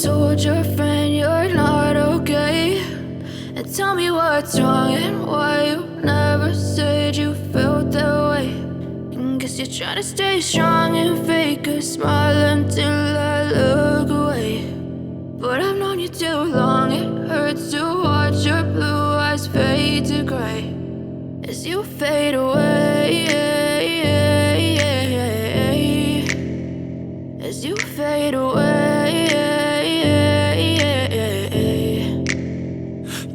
told your friend you're not okay, and tell me what's wrong and why you never said you felt that way. And guess you're trying to stay strong and fake a smile until I look away. But I've known you too long, it hurts to watch your blue eyes fade to gray as you fade away, as you fade away.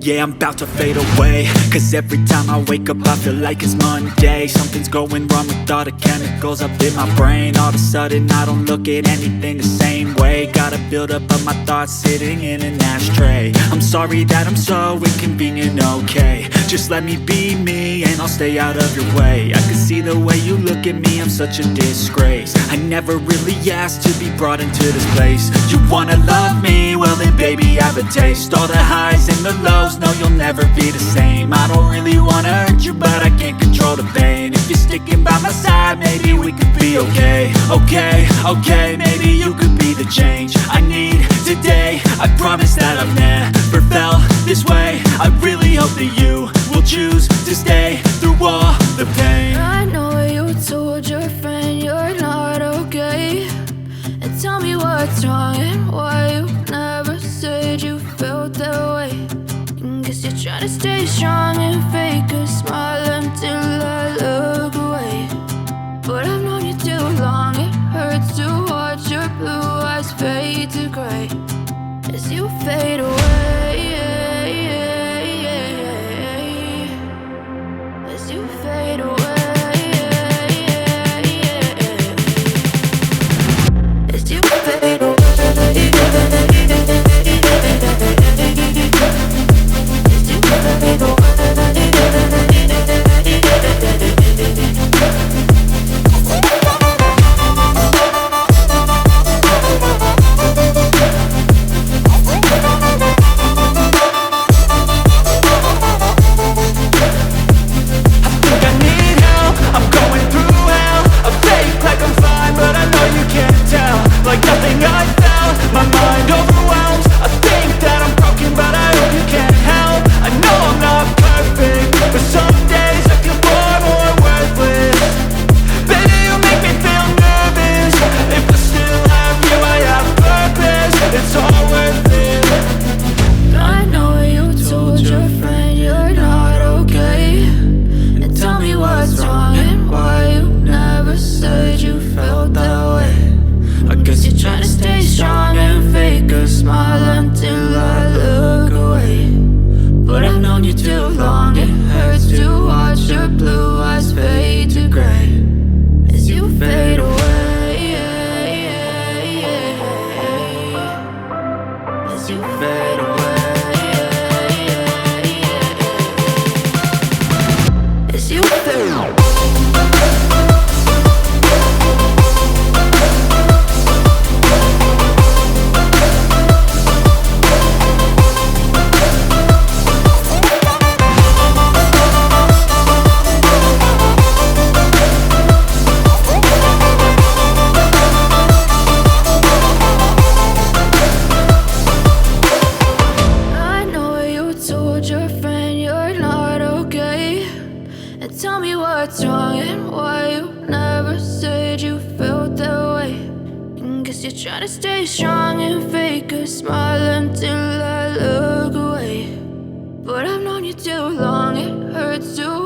Yeah, I'm about to fade away, cause every time I wake up I feel like it's Monday. Something's going wrong with all the chemicals up in my brain. All of a sudden I don't look at anything the same way. Gotta build up of my thoughts sitting in an ashtray. I'm sorry that I'm so inconvenient, okay. Just let me be me and I'll stay out of your way. I can see the way you look at me, I'm such a disgrace. I never really asked to be brought into this place. You wanna love me? Well then baby I have a taste. All the highs and the lows, no you'll never be the same. I don't really wanna hurt you but I can't control the pain. If you're sticking by my side maybe we could be okay. Okay, maybe you could be the change I need today. I promise that I've never felt this way. I really hope that you will choose to stay through all the pain. I know you told your friend you're not okay, and tell me what's wrong and why you never said you felt that way. And guess you're trying to stay strong and fake a smile until I look away. But I've known you too long, it hurts to watch your blue eyes fade to gray as you fade away, as you fade away, as you fade away. Like nothing I felt, my mind overwhelmed. I think that I'm broken, but I hope you can't help. I know I'm not perfect, but some days I feel far more worthless. Baby, you make me feel nervous. If I still have you, I have purpose. It's all worth it. I know you told your friend you're not okay, and tell me what's wrong and why you never said you felt that way. I guess you're trying to stay strong and fake a smile until I look away. But I've known you too long, it hurts to watch your blue eyes fade to gray as you fade away, as you fade away, as you fade away. Your friend you're not okay, and tell me what's wrong and why you never said you felt that way. And guess you're trying to stay strong and fake a smile until I look away. But I've known you too long, it hurts to